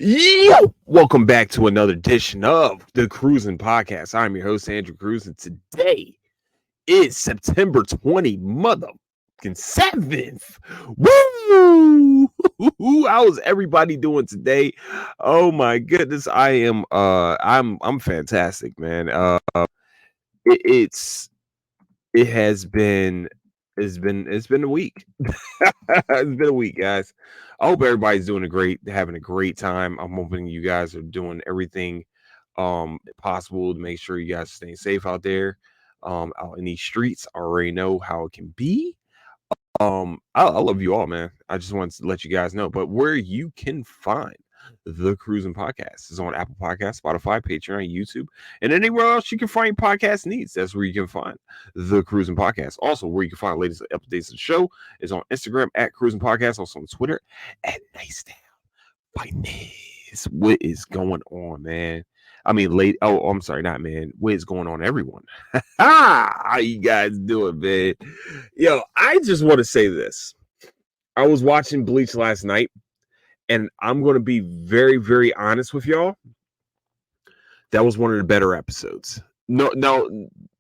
Yo! Welcome back to another edition of the Cruising Podcast. I'm your host, Andrew Cruz, and today is September 20, motherfucking 7th. Woo! How's everybody doing today? Oh my goodness, I'm fantastic, man. It, it's it has been it's been a week. It's been a week, guys. I hope everybody's having a great time. I'm hoping you guys are doing everything possible to make sure you guys are staying safe out there. Out in these streets. I already know how it can be. I love you all, man. I just wanted to let you guys know. But where you can find the Cruising Podcast is on Apple Podcasts, Spotify, Patreon, YouTube, and anywhere else you can find your podcast needs. That's where you can find the Cruising Podcast. Also, where you can find the latest updates of the show is on Instagram at Cruising Podcast, also on Twitter at Nice Down by Niz. What is going on, man? I mean, I'm sorry, not man. What is going on, everyone? How you guys doing, man? Yo, I just want to say this. I was watching Bleach last night, and I'm going to be very, very honest with y'all. That was one of the better episodes. No,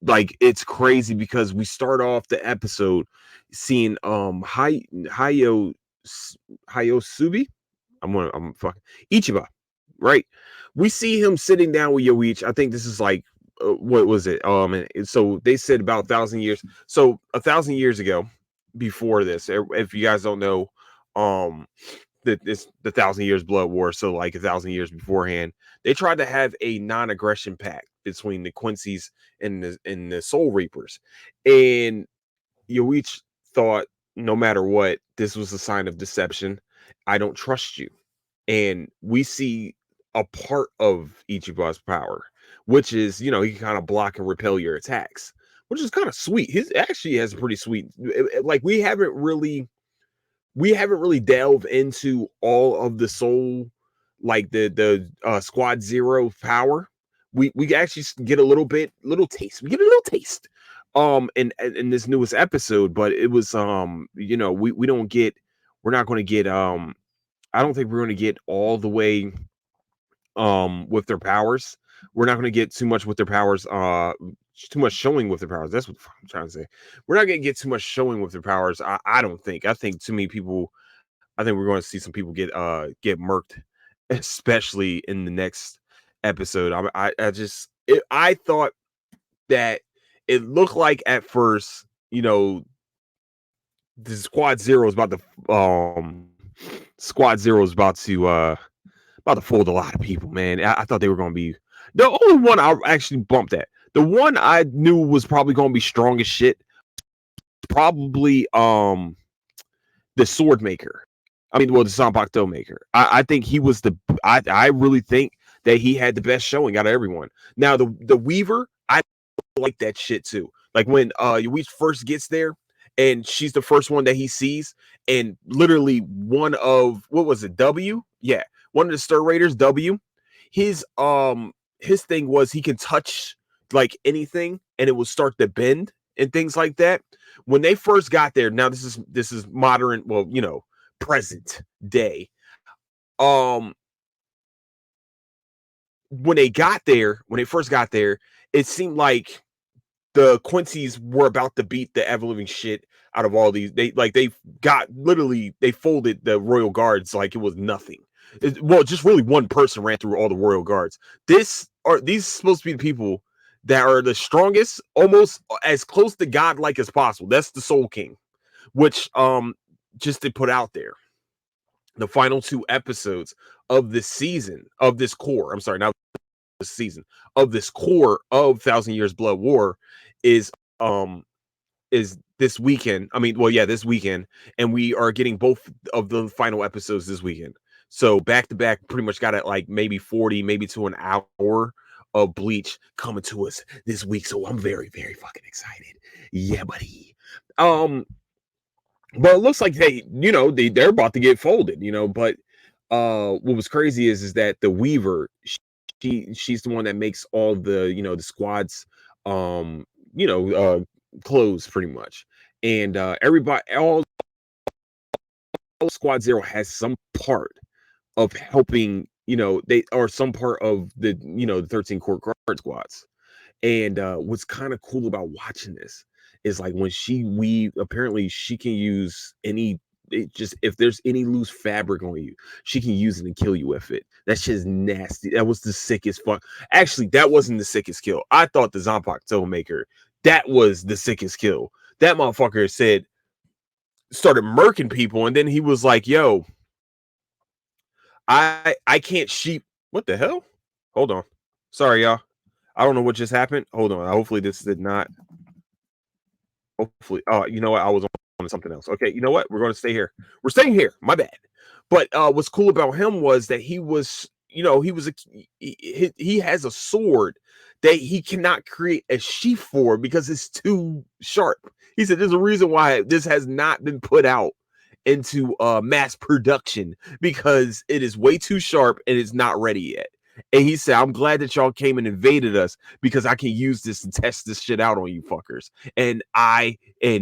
like it's crazy because we start off the episode seeing Hayosubi. I'm fucking Ichiba, right? We see him sitting down with Yoichi. I think this is like what was it? And so they said about 1,000 years. So 1,000 years ago, before this, if you guys don't know, the 1,000 years blood war. So like 1,000 years beforehand, they tried to have a non-aggression pact between the Quincy's and the Soul Reapers, and Yoichi thought no matter what, this was a sign of deception. I don't trust you. And we see a part of Ichiba's power, which is, he can kind of block and repel your attacks, which is kind of sweet. His actually has a pretty sweet, like we haven't really delved into all of the soul, like the Squad Zero power. We actually get a little taste. We get a little taste in this newest episode, but it was we don't get we're not going to get I don't think we're going to get all the way with their powers. We're not going to get too much with their powers, too much showing with their powers. That's what I'm trying to say. We're not going to get too much showing with their powers. I don't think. I think too many people. I think we're going to see some people get murked, especially in the next episode. I thought that it looked like at first, the Squad Zero is about to fold a lot of people, man. I thought they were going to be the only one I actually bumped at. The one I knew was probably going to be strong as shit. Probably the Sword Maker. I mean, well, the Zanpakuto Maker. I think he was I really think that he had the best showing out of everyone. Now the Weaver, I like that shit too. Like when Yuichi first gets there and she's the first one that he sees, and literally one of what was it, W? Yeah, one of the Stir Raiders, W. His thing was he can touch like anything and it will start to bend and things like that. When they first got there, now this is modern, well, present day. When they first got there, it seemed like the Quincy's were about to beat the ever living shit out of all these. They folded the Royal Guards like it was nothing. Just really one person ran through all the Royal Guards. These supposed to be the people that are the strongest, almost as close to God-like as possible. That's the Soul King, which just to put out there. The final 2 episodes of this season, of this core, I'm sorry, not this season, of this core of 1,000 Years Blood War is this weekend. I mean, well, yeah, this weekend, and we are getting both of the final episodes this weekend. So back to back, pretty much got it like maybe 40, maybe to an hour of Bleach coming to us this week. So I'm very, very fucking excited. Yeah, buddy. But it looks like they're about to get folded, but what was crazy is that the Weaver, she's the one that makes all the the squads clothes pretty much. And everybody, all Squad Zero has some part of helping they are some part of the, the 13 court guard squads. And what's kind of cool about watching this is like when apparently she can use just if there's any loose fabric on you, she can use it and kill you with it. That shit is nasty. That was the sickest fuck. Actually, that wasn't the sickest kill. I thought the Zanpakuto maker, that was the sickest kill. That motherfucker started murking people, and then he was like, yo, I can't sheep. What the hell? Hold on. Sorry, y'all. I don't know what just happened. Hold on. Hopefully this did not. Hopefully. Oh, you know what? I was on something else. Okay, you know what? We're going to stay here. We're staying here. My bad. But what's cool about him was that he was, he has a sword that he cannot create a sheath for because it's too sharp. He said there's a reason why this has not been put out into mass production because it is way too sharp and it's not ready yet. And he said, I'm glad that y'all came and invaded us because I can use this and test this shit out on you fuckers. And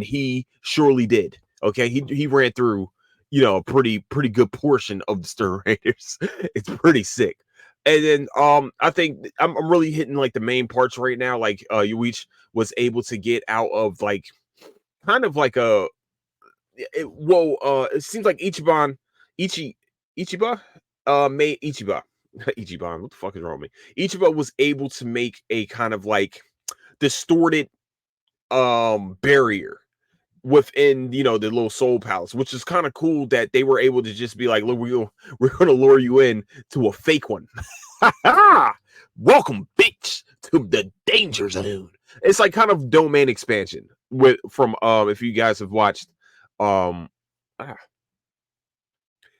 he surely did. Okay. He ran through, a pretty good portion of the Stern Raiders. It's pretty sick. And then I think I'm really hitting like the main parts right now. Like Yuichi was able to get out of like kind of like it seems like Ichiba made Ichiban. What the fuck is wrong with me? Ichiba was able to make a kind of like distorted barrier within the little soul palace, which is kind of cool that they were able to just be like, look, we're gonna lure you in to a fake one. Welcome, bitch, to the danger zone. It's like kind of domain expansion from if you guys have watched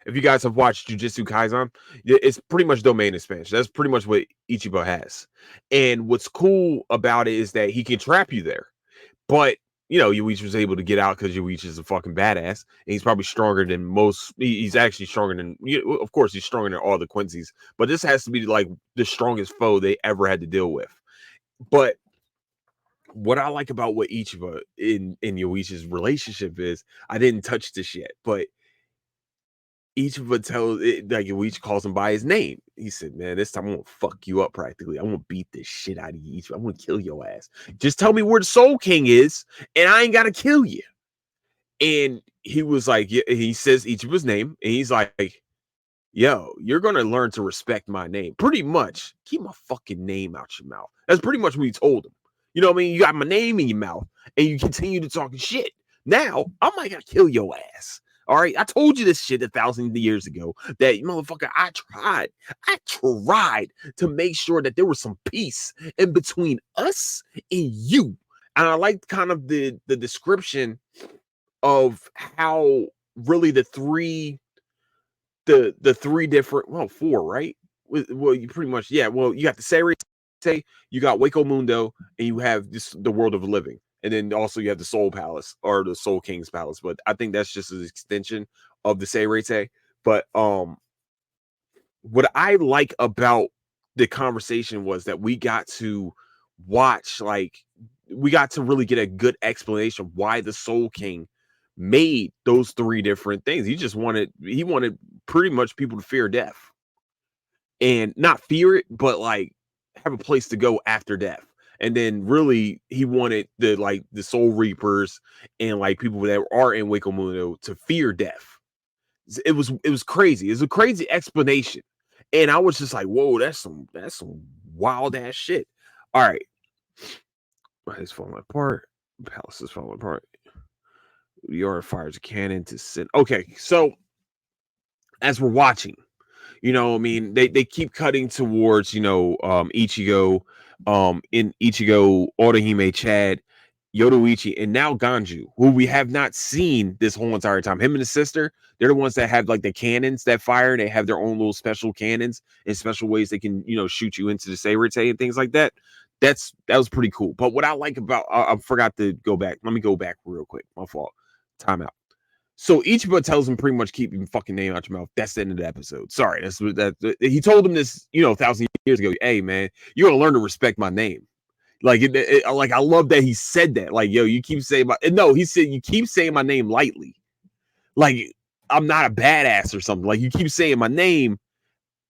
if you guys have watched Jujutsu Kaisen, it's pretty much domain expansion. That's pretty much what Ichiba has. And what's cool about it is that he can trap you there. But, Yuichi was able to get out because Yuichi is a fucking badass. And he's probably stronger than most. He's actually stronger than, of course, he's stronger than all the Quincy's. But this has to be like the strongest foe they ever had to deal with. But what I like about what Ichiba in Yuichi's relationship is, I didn't touch this yet, but Ichiba tells it like Yuichi calls him by his name. He said, man, this time I'm gonna fuck you up practically. I'm gonna beat this shit out of you, Ichiba. I'm gonna kill your ass. Just tell me where the Soul King is, and I ain't gotta kill you. And he was like, yeah, he says Ichiba's name, and he's like, yo, you're gonna learn to respect my name. Pretty much, keep my fucking name out your mouth. That's pretty much what he told him. You know what I mean? You got my name in your mouth, and you continue to talk shit. Now, I might gotta kill your ass. All right, I told you this shit 1,000 years ago that motherfucker, I tried to make sure that there was some peace in between us and you. And I like kind of the description of how really the three different, well, four, right? Well, you pretty much, yeah. Well, you got the Seirei, you got Wako Mundo, and you have the world of the living. And then also you have the Soul Palace or the Soul King's Palace, but I think that's just an extension of the Seirei. But what I like about the conversation was that we got to watch, like, we got to really get a good explanation why the Soul King made those three different things. He wanted pretty much people to fear death. And not fear it, but like have a place to go after death. And then really he wanted the Soul Reapers and like people that are in Wako Mundo to fear death. It was crazy. It's a crazy explanation. And I was just like, whoa, that's some wild ass shit. All right. It's falling apart. Palace is falling apart. Yora fires a cannon to send. Okay, so as we're watching, I mean, they keep cutting towards, Ichigo, in Ichigo, Orihime, Chad, Yoruichi, and now Ganju, who we have not seen this whole entire time. Him and his sister, they're the ones that have like the cannons that fire. They have their own little special cannons and special ways they can, shoot you into the Seirei and things like that. That was pretty cool. But what I like about, I forgot to go back. Let me go back real quick. My fault. Time out. So Ichiba tells him pretty much keep your fucking name out your mouth. That's the end of the episode. Sorry, that's that he told him this, 1,000 years ago. Hey man, you're gonna learn to respect my name. Like like I love that he said that. Like, yo, you keep saying no, he said you keep saying my name lightly. Like I'm not a badass or something. Like you keep saying my name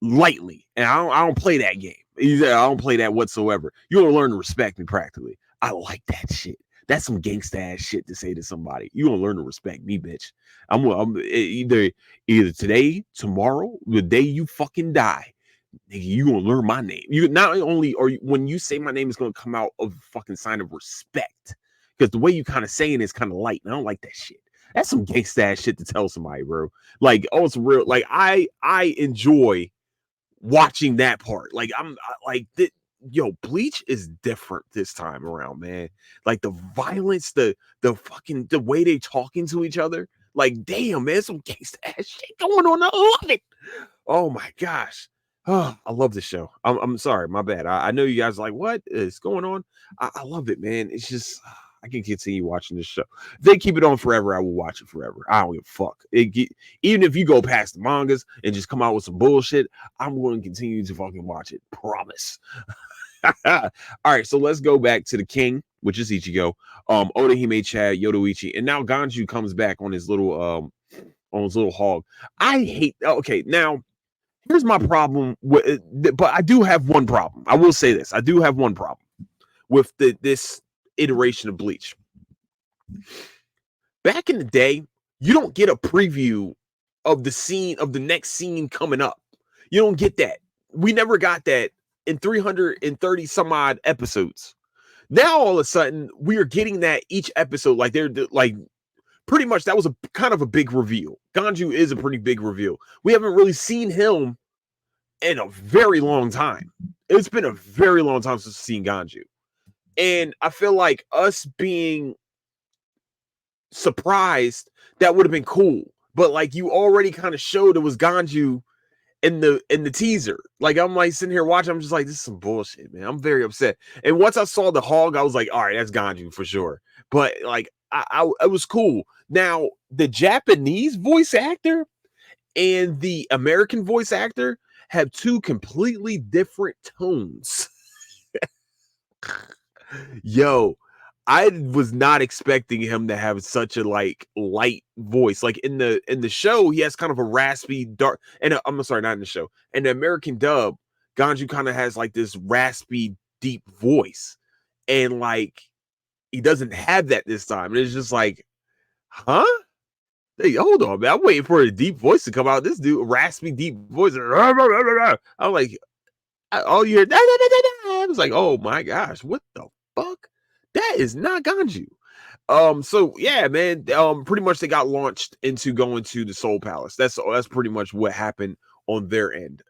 lightly, and I don't play that game. I don't play that whatsoever. You're gonna learn to respect me practically. I like that shit. That's some gangsta ass shit to say to somebody. You gonna learn to respect me, bitch. I'm either today, tomorrow, the day you fucking die. Nigga, you gonna learn my name. You not only are you, when you say my name, is gonna come out of a fucking sign of respect. Because the way you kind of saying it is kind of light, and I don't like that shit. That's some gangsta ass shit to tell somebody, bro. Like, oh, it's real. Like, I enjoy watching that part. Like, like, yo, Bleach is different this time around, man. Like the violence, the fucking the way they talking to each other. Like, damn, man, some gangsta ass shit going on. I love it. Oh my gosh. Oh, I love this show. I'm sorry, my bad. I know you guys are like, what is going on? I love it, man. It's just I can continue watching this show. If they keep it on forever, I will watch it forever. I don't give a fuck. Even if you go past the mangas and just come out with some bullshit, I'm going to continue to fucking watch it. Promise. All right, so let's go back to the king, which is Ichigo. Odahime, Chad, Yodoichi, and now Ganju comes back on his little hog. I hate. Okay, now here's my problem with it, but I do have one problem. I will say this. I do have one problem with this iteration of Bleach. Back in the day, you don't get a preview of the next scene coming up. You don't get that. We never got that in 330 some odd episodes. Now all of a sudden we are getting that each episode. Like they're like pretty much that was a kind of a big reveal. Ganju is a pretty big reveal. We haven't really seen him in a very long time. It's been a very long time since we've seen Ganju. And I feel like us being surprised, that would have been cool. But like you already kind of showed it was Ganju in the teaser. Like I'm like sitting here watching, I'm just like, this is some bullshit, man. I'm very upset. And once I saw the hog, I was like, all right, that's Ganju for sure. But like it was cool. Now the Japanese voice actor and the American voice actor have two completely different tones. Yo, I was not expecting him to have such a like light voice. Like in the show, he has kind of a raspy, dark. And I'm sorry, not in the show. In the American dub, Ganju kind of has like this raspy, deep voice, and like he doesn't have that this time. And it's just like, huh? Hey, hold on, man. I'm waiting for a deep voice to come out. This dude, raspy, deep voice. I'm like, all you hear, I was like, oh my gosh, what the fuck? That is not Ganju. So yeah, man. Pretty much they got launched into going to the Soul Palace. That's pretty much what happened on their end.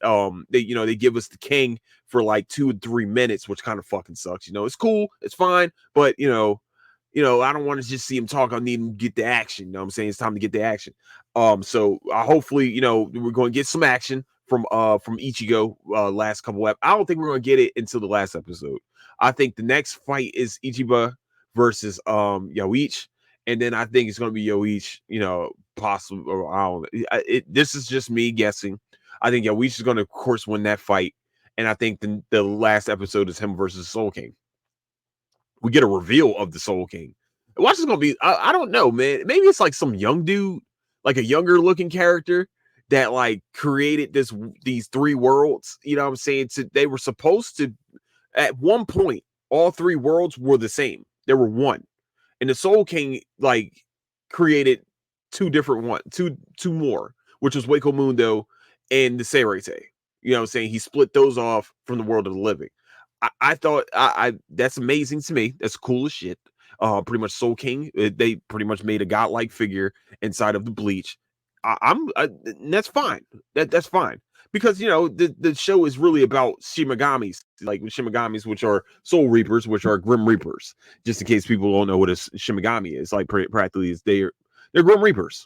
They give us the king for like 2 or 3 minutes, which kind of fucking sucks. It's cool, it's fine, but I don't want to just see him talk. I need him to get the action. You know what I'm saying? It's time to get the action. So hopefully, we're going to get some action from Ichigo last couple of. I don't think we're going to get it until the last episode. I think the next fight is Ichiba versus Yoichi, and then I think it's going to be Yoichi, possibly, or I don't know. This is just me guessing. I think Yoichi is going to of course win that fight, and I think the last episode is him versus Soul King. We get a reveal of the Soul King. Watch is gonna be. I don't know, man. Maybe it's like some young dude, like a younger looking character that like created these 3 worlds. You know what I'm saying? They were supposed to at one point all 3 worlds were the same. There were one, and the Soul King like created 2 different two more, which was Waco Mundo and the Serete. You know what I'm saying? He split those off from the world of the living. I thought I that's amazing to me. That's cool as shit. Pretty much Soul King. They pretty much made a godlike figure inside of the Bleach. That's fine. That's fine because the show is really about Shimagamis, like Shimagamis, which are Soul Reapers, which are Grim Reapers. Just in case people don't know what a Shimagami is, like practically is they're Grim Reapers,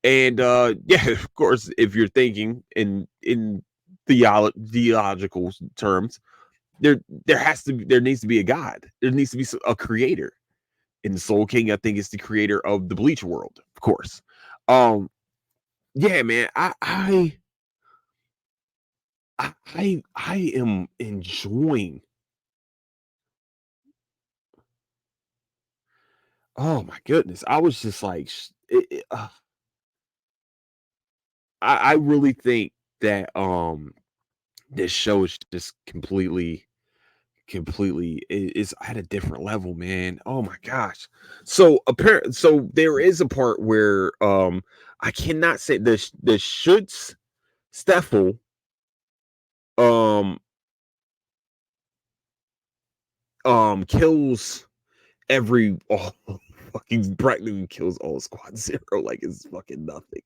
and yeah, of course, if you're thinking in theological terms there needs to be a god. There needs to be a creator. And the Soul King, I think, is the creator of the Bleach world, of course. Yeah, man, I am enjoying. Oh my goodness, I was just like, I really think that this show is just completely is at a different level, man. Oh my gosh. So apparently, so there is a part where I cannot say the Schutz Steffel um kills every fucking practically kills all Squad Zero like it's fucking nothing.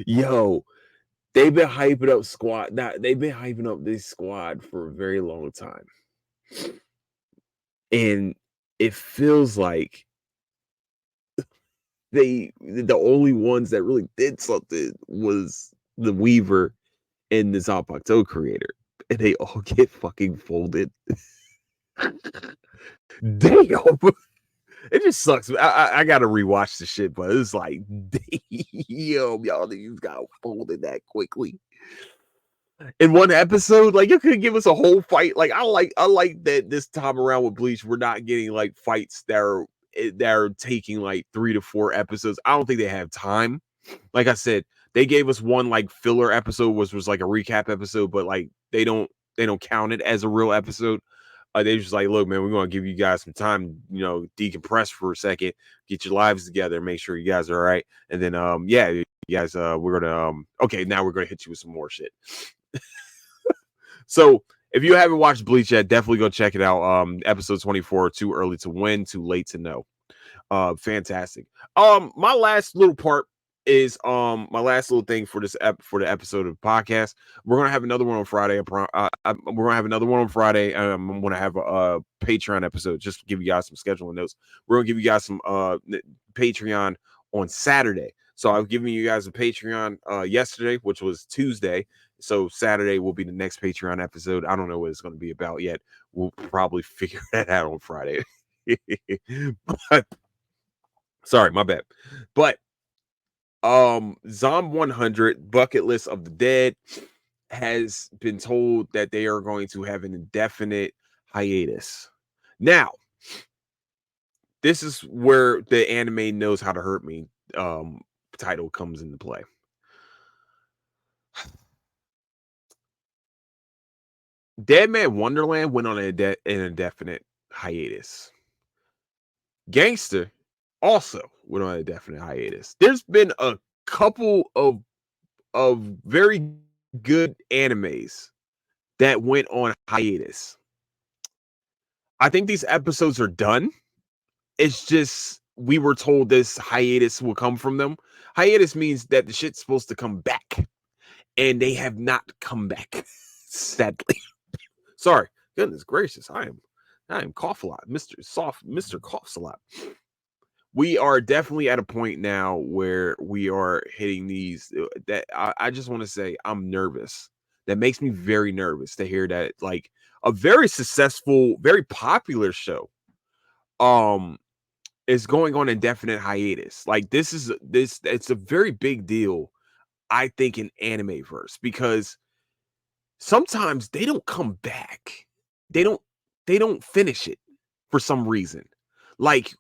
Yo, they've been hyping up squad. They've been hyping up this squad for a very long time. And it feels like the only ones that really did something was the Weaver and the Zanpakuto creator. And they all get fucking folded. Damn. It just sucks. I gotta rewatch the shit, but it's like, damn, y'all niggas got folded that quickly in one episode. Like you could give us a whole fight. Like I like that this time around with Bleach, we're not getting like fights that are taking like 3 to 4 episodes. I don't think they have time. Like I said, they gave us one like filler episode, which was like a recap episode, but like they don't count it as a real episode. They just like, look, man, we're gonna give you guys some time, decompress for a second, get your lives together, make sure you guys are all right, and then yeah, you guys, we're gonna okay, now we're gonna hit you with some more shit. So if you haven't watched Bleach yet, definitely go check it out. Episode 24, Too Early to Win, Too Late to Know. Fantastic. My last little part is my last little thing for this for the episode of the podcast. We're gonna have another one on Friday. We're gonna have another one on Friday. I'm gonna have a Patreon episode just to give you guys some scheduling notes. We're gonna give you guys some Patreon on Saturday. So I've given you guys a Patreon yesterday, which was Tuesday. So Saturday will be the next Patreon episode. I don't know what it's going to be about yet. We'll probably figure that out on Friday. But sorry, my bad. But Zom100 Bucket List of the Dead has been told that they are going to have an indefinite hiatus. Now, this is where the anime knows how to hurt me title comes into play. Dead Man Wonderland went on an indefinite hiatus. Gangster also went on a definite hiatus. There's been a couple of very good animes that went on hiatus. I think these episodes are done. It's just we were told this hiatus will come from them. Hiatus means that the shit's supposed to come back, and they have not come back. Sadly, sorry. Goodness gracious, I am cough a lot, Mr. Coughs a lot. We are definitely at a point now where we are hitting these that I just want to say I'm nervous. That makes me very nervous to hear that like a very successful, very popular show is going on indefinite hiatus. Like this it's a very big deal, I think, in anime verse because sometimes they don't come back. They don't finish it for some reason. Like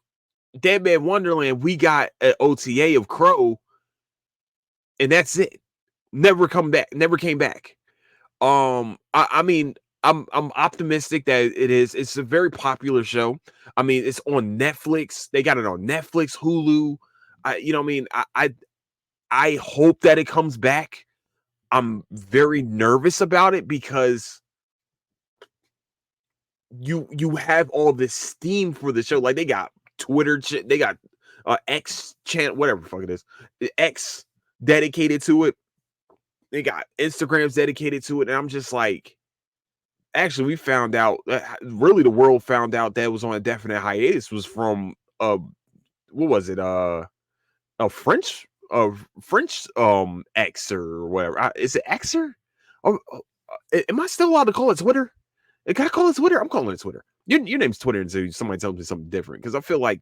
Dead Man Wonderland, we got an OTA of Crow, and that's it. Never came back. I mean, I'm optimistic that it is. It's a very popular show. I mean, it's on Netflix. They got it on Netflix, Hulu. You know what I mean? I hope that it comes back. I'm very nervous about it because you have all this steam for the show. Like they got Twitter, they got X channel, whatever the fuck it is, X dedicated to it. They got Instagrams dedicated to it, and I'm just like, actually, we found out. Really, the world found out that it was on a definite hiatus was from what was it? A French Xer or whatever. Is it Xer? Am I still allowed to call it Twitter? Can I call it Twitter? I'm calling it Twitter. Your name's Twitter until somebody tells me something different because I feel like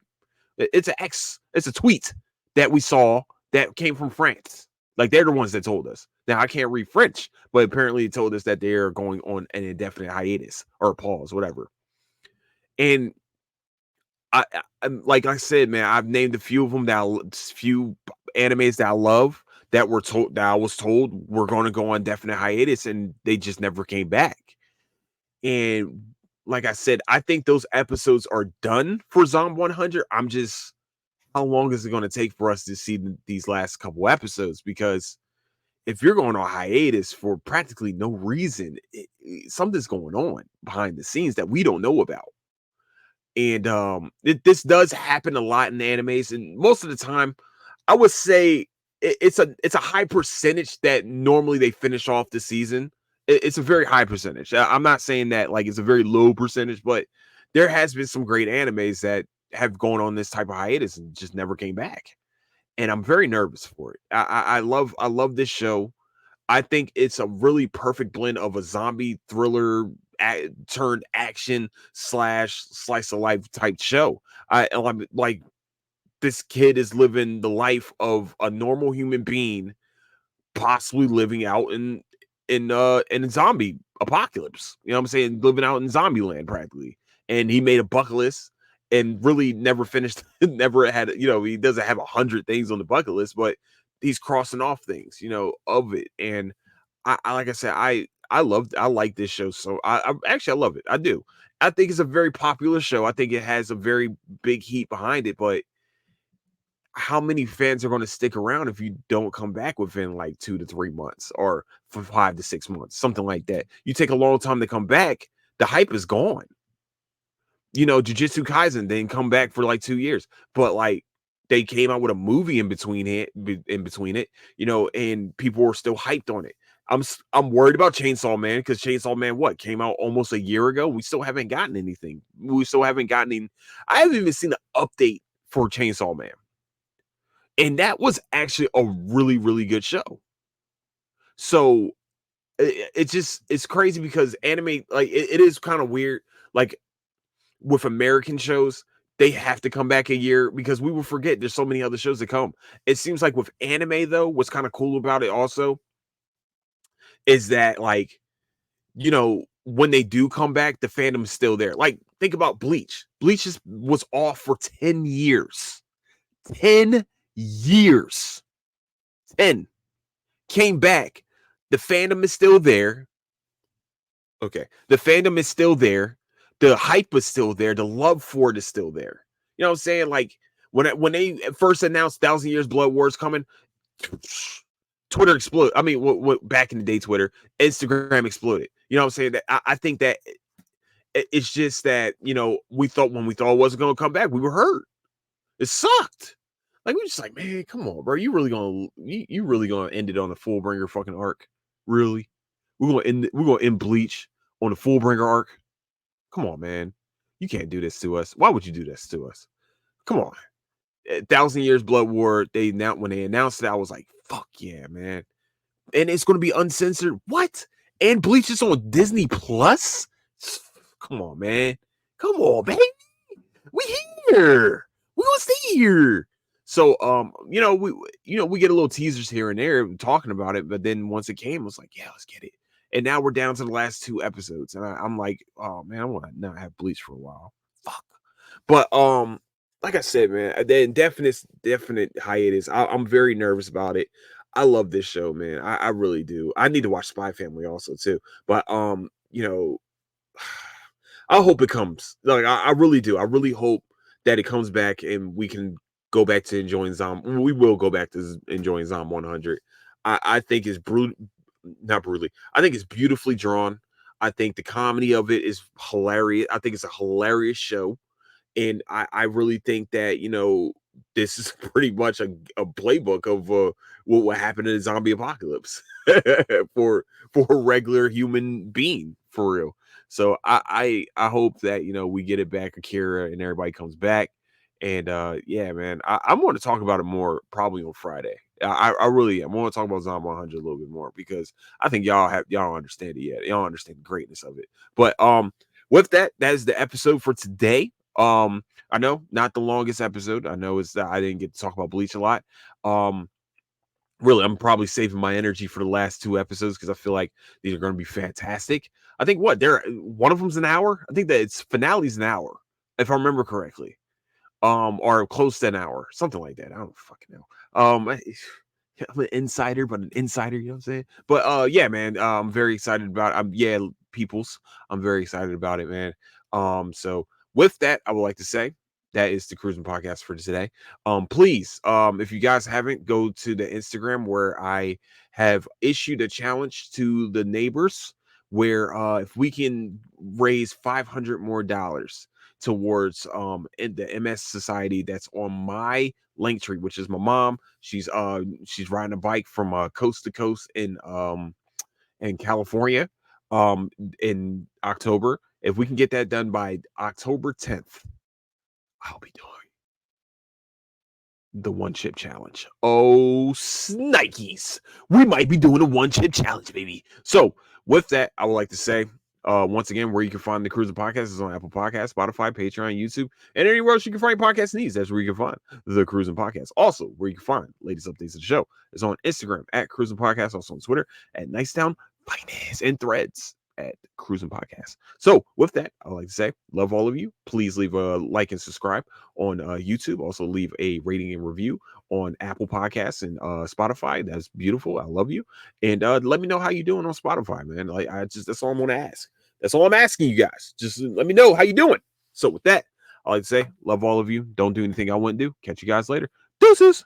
it's an X. It's a tweet that we saw that came from France. Like they're the ones that told us. Now I can't read French, but apparently it told us that they're going on an indefinite hiatus or pause, whatever. And like I said, man, I've named a few of them few animes that I love. that I was told we're going to go on definite hiatus, and they just never came back. And like I said, I think those episodes are done for Zom100. I'm just, how long is it going to take for us to see these last couple episodes? Because if you're going on hiatus for practically no reason, something's going on behind the scenes that we don't know about. And this does happen a lot in animes, and most of the time, I would say it's a high percentage that normally they finish off the season. It's a very high percentage. I'm not saying that like it's a very low percentage, but there has been some great animes that have gone on this type of hiatus and just never came back. And I'm very nervous for it. I love this show. I think it's a really perfect blend of a zombie thriller turned action slash slice of life type show. I'm like, this kid is living the life of a normal human being, possibly living out in a zombie apocalypse. You know what I'm saying? Living out in zombie land practically. And he made a bucket list and really never finished, never had, he doesn't have 100 things on the bucket list, but he's crossing off things, of it. And I like I said, I like this show. So I love it. I do. I think it's a very popular show. I think it has a very big heat behind it, but how many fans are going to stick around if you don't come back within like 2 to 3 months or for 5 to 6 months, something like that? You take a long time to come back, the hype is gone. Jujutsu Kaisen didn't come back for like 2 years, but like they came out with a movie in between it, and people were still hyped on it. I'm worried about Chainsaw Man because Chainsaw Man came out almost a year ago. We still haven't gotten anything. I haven't even seen the update for Chainsaw Man. And that was actually a really, really good show. So it's crazy because anime, like it is kind of weird. Like with American shows, they have to come back a year because we will forget there's so many other shows that come. It seems like with anime though, what's kind of cool about it also is that like, when they do come back, the fandom is still there. Like think about Bleach. Bleach was off for 10 years. 10 years. 10. Came back. The fandom is still there. Okay. The fandom is still there. The hype is still there. The love for it is still there. You know what I'm saying? Like when they first announced 1,000 Years Blood War is coming, Twitter exploded. I mean, what back in the day, Twitter, Instagram exploded. You know what I'm saying? That I think that it's just that, we thought when we thought it wasn't going to come back, we were hurt. It sucked. Like we were just like, man, come on, bro. You really gonna end it on the Fullbringer fucking arc? Really? We're gonna end Bleach on the Fullbringer arc? Come on, man. You can't do this to us. Why would you do this to us? Come on. 1,000 Years Blood War. When they announced it, I was like, fuck yeah, man. And it's gonna be uncensored. What? And Bleach is on Disney Plus? Come on, man. Come on, baby. We here. We gonna stay here. So we get a little teasers here and there talking about it, but then once it came, I was like, yeah, let's get it. And now we're down to the last 2 episodes, and I'm like, oh man, I want to not have Bleach for a while. Fuck. But like I said, man, the definite hiatus. I'm very nervous about it. I love this show, man. I really do. I need to watch Spy Family also too. But I hope it comes. Like I really do. I really hope that it comes back and we can go back to enjoying Zom. We will go back to enjoying Zom100. I think it's not brutally. I think it's beautifully drawn. I think the comedy of it is hilarious. I think it's a hilarious show. And I really think that, this is pretty much a playbook of what will happen in a zombie apocalypse for a regular human being, for real. So I hope that, we get it back, Akira, and everybody comes back. And yeah, man, I'm going to talk about it more probably on Friday. I really am. I want to talk about Zom100 a little bit more because I think y'all don't understand it yet. Y'all understand the greatness of it. But with that is the episode for today. I know not the longest episode. I know it's that I didn't get to talk about Bleach a lot. Really, I'm probably saving my energy for the last 2 episodes because I feel like these are going to be fantastic. I think one of them's an hour. I think that its finale's an hour, if I remember correctly. Or close to an hour, something like that. I don't fucking know. I'm an insider, but an insider, you know what I'm saying? But yeah, man, I'm very excited about it. Yeah, peoples, I'm very excited about it, man. So with that, I would like to say that is the Cruising Podcast for today. Please, if you guys haven't, go to the Instagram where I have issued a challenge to the neighbors where if we can raise $500 more towards in the MS Society that's on my link tree, which is my mom. She's riding a bike from coast to coast in California in October. If we can get that done by October 10th, I'll be doing the one chip challenge. Oh, Snikes. We might be doing a one chip challenge, baby. So, with that, I would like to say, once again, where you can find the Cruising Podcast is on Apple Podcasts, Spotify, Patreon, YouTube, and anywhere else you can find podcast needs. That's where you can find the Cruising Podcast. Also, where you can find latest updates of the show is on Instagram at Cruising Podcast, also on Twitter at Nicetown Finance, and Threads at Cruising Podcast. So, with that, I would like to say, love all of you. Please leave a like and subscribe on YouTube. Also, leave a rating and review on Apple Podcasts and Spotify. That's beautiful. I love you. And let me know how you doing on Spotify, man. Like, that's all I'm gonna ask. That's all I'm asking you guys. Just let me know how you doing. So with that, I like to say, love all of you. Don't do anything I wouldn't do. Catch you guys later. Deuces.